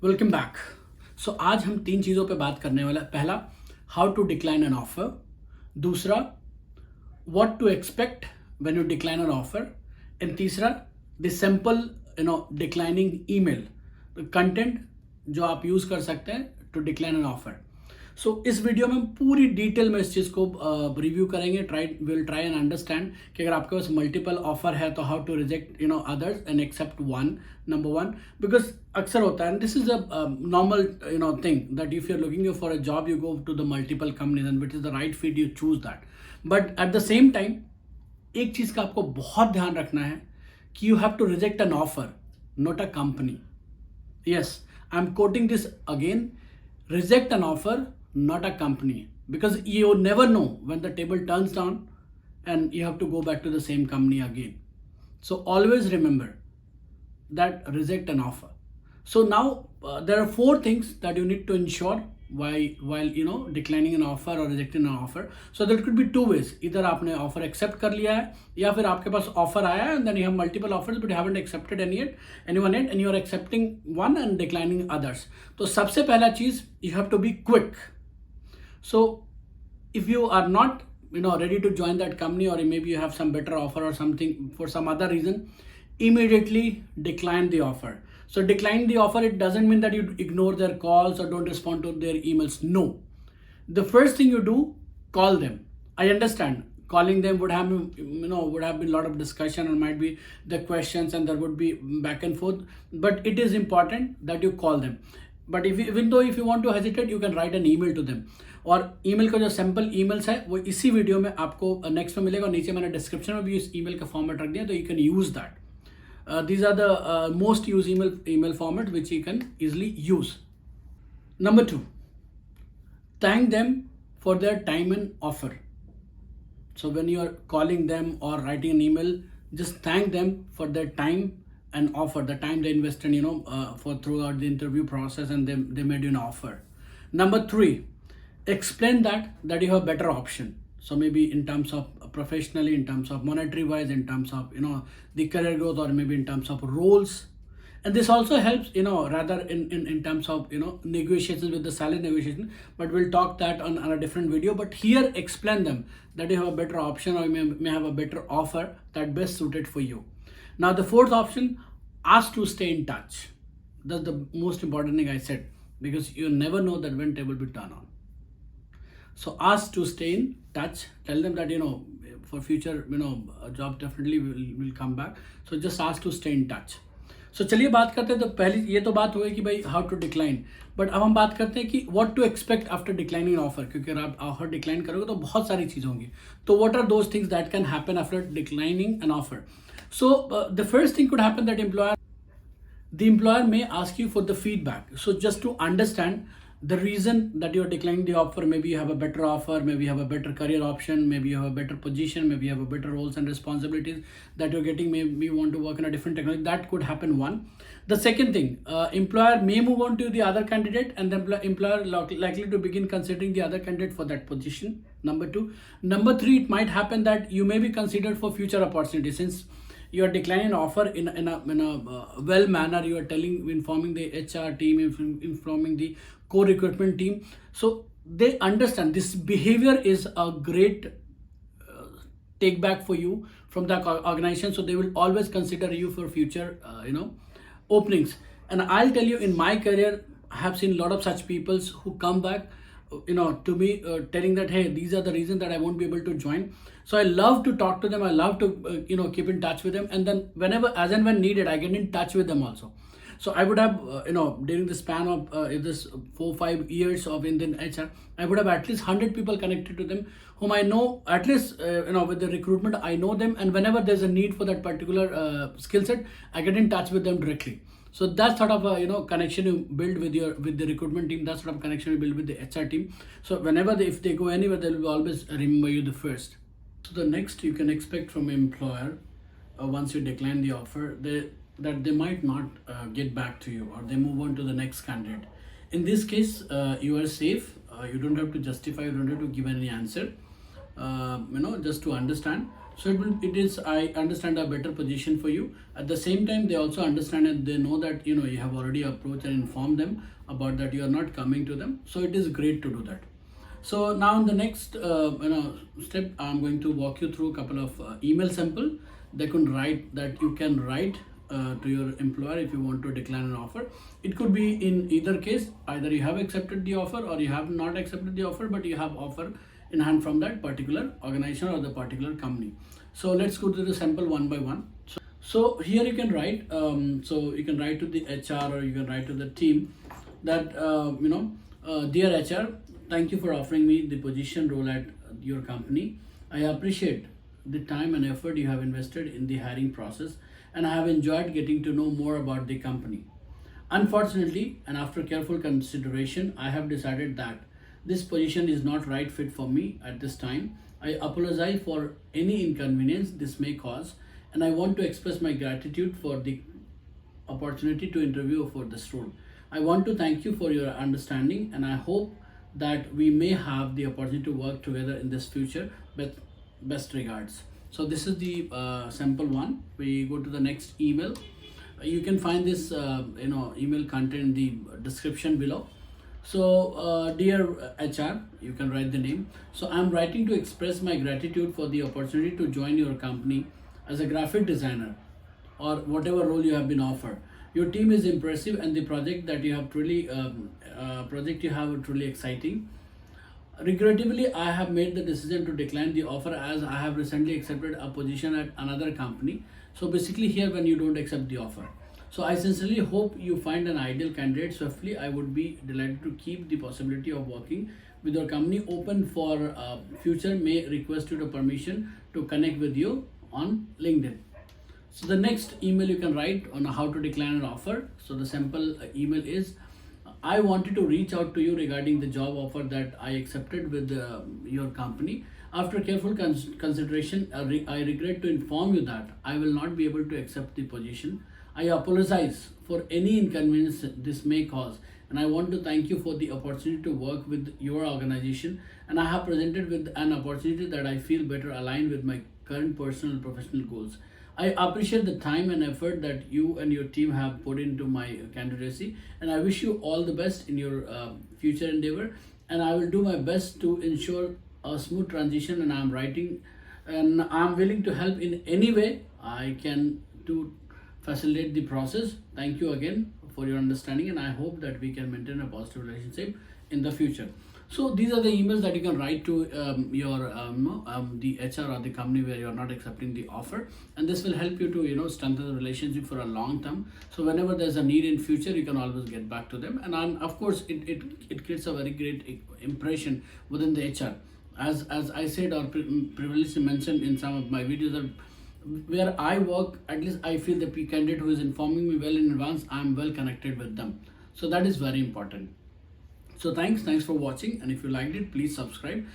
Welcome back. सो आज हम तीन चीज़ों पे बात करने वाला। पहला, how to decline an offer. दूसरा, what to expect when you decline an offer. And तीसरा, the simple declining email content जो आप यूज़ कर सकते हैं to decline an offer. So इस वीडियो में पूरी डिटेल में इस चीज़ को रिव्यू करेंगे। विल ट्राई एंड अंडरस्टैंड कि अगर आपके पास मल्टीपल ऑफर है तो how to reject others and accept one, number one. Because अक्सर होता है, this is a normal thing that if you are looking for a job you go to the multiple companies and which is the right fit you choose that. But at the same time एक चीज़ का आपको बहुत ध्यान रखना है कि you have to reject an offer, not a company. Yes, I'm quoting this again. Reject an offer, not a company. Because you never know when the table turns down and you have to go back to the same company again. So always remember that reject an offer. So now there are four things that you need to ensure while declining an offer or rejecting an offer. So there could be two ways. Either आपने offer accept कर लिया है या फिर आपके पास offer आया है and then you have multiple offers but you haven't accepted anyone yet and you are accepting one and declining others. तो सबसे पहला चीज, you have to be quick. So if you are not ready to join that company, or maybe you have some better offer or something for some other reason, immediately decline the offer. So decline the offer, it doesn't mean that you ignore their calls or don't respond to their emails. No. The first thing you do, call them. I understand calling them would have been a lot of discussion and might be the questions and there would be back and forth, but it is important that you call them. But even though if you want to hesitate, you can write an email to them. और email का जो sample emails है वो इसी video में आपको next में मिलेगा। नीचे मैंने डिस्क्रिप्शन में भी इस ईमेल का फॉर्मेट रख दिया, तो you can use that. These are the most used email format which you can easily use. Number two, thank them for their time and offer. So when you are calling them or writing an email, just thank them for their time and offer, the time they invested, for throughout the interview process, and they made you an offer. Number three, explain that you have a better option. So maybe in terms of professionally, in terms of monetary wise, in terms of the career growth, or maybe in terms of roles. And this also helps rather in terms of negotiations with the salary negotiation, but we'll talk that on a different video. But here explain them that you have a better option, or you may have a better offer that best suited for you. Now the fourth option, ask to stay in touch. That's the most important thing I said, because you never know that when table will turn on. So ask to stay in touch. Tell them that for future a job definitely will come back. So just ask to stay in touch. So चलिए बात करते हैं। तो पहली ये तो बात हो गई कि भाई हाउ टू डिक्लाइन, बट अब हम बात करते हैं कि what to expect after declining an offer. क्योंकि अगर आप ऑफर डिक्लाइन करोगे तो बहुत सारी चीज़ होंगी। तो what are those things that can happen after declining an offer. So the first thing could happen that the employer may ask you for the feedback. So just to understand the reason that you are declining the offer, maybe you have a better offer, maybe you have a better career option, maybe you have a better position, maybe you have a better roles and responsibilities that you're getting, maybe you want to work in a different technology. That could happen, one. The second thing, employer may move on to the other candidate, and the employer likely to begin considering the other candidate for that position. Number two. Number three, it might happen that you may be considered for future opportunities. Since you are declining an offer in a well manner, you are informing the HR team, informing the core recruitment team, so they understand this behavior is a great take back for you from the organization. So they will always consider you for future openings. And I'll tell you, in my career I have seen a lot of such people who come back to me telling that, hey, these are the reasons that I won't be able to join. So I love to talk to them. I love to keep in touch with them, and then whenever, as and when needed, I get in touch with them also. So I would have during the span of this 4-5 years of Indian HR, I would have at least 100 people connected to them whom I know at least with the recruitment. I know them, and whenever there's a need for that particular skill set, I get in touch with them directly. So that sort of connection you build with the recruitment team. That sort of connection you build with the HR team. So whenever if they go anywhere, they will always remember you the first. So the next you can expect from employer, once you decline the offer, that they might not get back to you, or they move on to the next candidate. In this case, you are safe. You don't have to justify. You don't have to give any answer. Just to understand. So it is, I understand, a better position for you. At the same time, they also understand and they know that you have already approached and informed them about that you are not coming to them. So it is great to do that. So now in the next step, I'm going to walk you through a couple of email sample that you can write to your employer if you want to decline an offer. It could be in either case, either you have accepted the offer or you have not accepted the offer, but you have offer in hand from that particular organization or the particular company. So let's go to the sample one by one. So here you can write, so you can write to the HR or you can write to the team that, dear HR, thank you for offering me the position role at your company. I appreciate the time and effort you have invested in the hiring process, and I have enjoyed getting to know more about the company. Unfortunately, and after careful consideration, I have decided that this position is not right fit for me at this time. I apologize for any inconvenience this may cause, and I want to express my gratitude for the opportunity to interview for this role. I want to thank you for your understanding, and I hope that we may have the opportunity to work together in this future. Best regards. So this is the sample one. We go to the next email. You can find this email content in the description below. So dear HR, you can write the name. So I'm writing to express my gratitude for the opportunity to join your company as a graphic designer or whatever role you have been offered. Your team is impressive, and the project that you have truly exciting. Regrettably, I have made the decision to decline the offer as I have recently accepted a position at another company. So basically, here when you don't accept the offer. So I sincerely hope you find an ideal candidate swiftly. I would be delighted to keep the possibility of working with your company open for future. May request you the permission to connect with you on LinkedIn. So the next email you can write on how to decline an offer. So the sample email is, I wanted to reach out to you regarding the job offer that I accepted with your company. After careful consideration, I regret to inform you that I will not be able to accept the position. I apologize for any inconvenience this may cause, and I want to thank you for the opportunity to work with your organization, and I have presented with an opportunity that I feel better aligned with my current personal and professional goals. I appreciate the time and effort that you and your team have put into my candidacy, and I wish you all the best in your future endeavor. And I will do my best to ensure a smooth transition. And I'm willing to help in any way I can to facilitate the process. Thank you again for your understanding, and I hope that we can maintain a positive relationship in the future. So these are the emails that you can write to the HR or the company where you're not accepting the offer, and this will help you to strengthen the relationship for a long term. So whenever there's a need in future, you can always get back to them, and of course it creates a very great impression within the HR. As I said or previously mentioned in some of my videos, that where I work, at least I feel the candidate who is informing me well in advance, I'm well connected with them. So that is very important. So thanks for watching, and if you liked it, please subscribe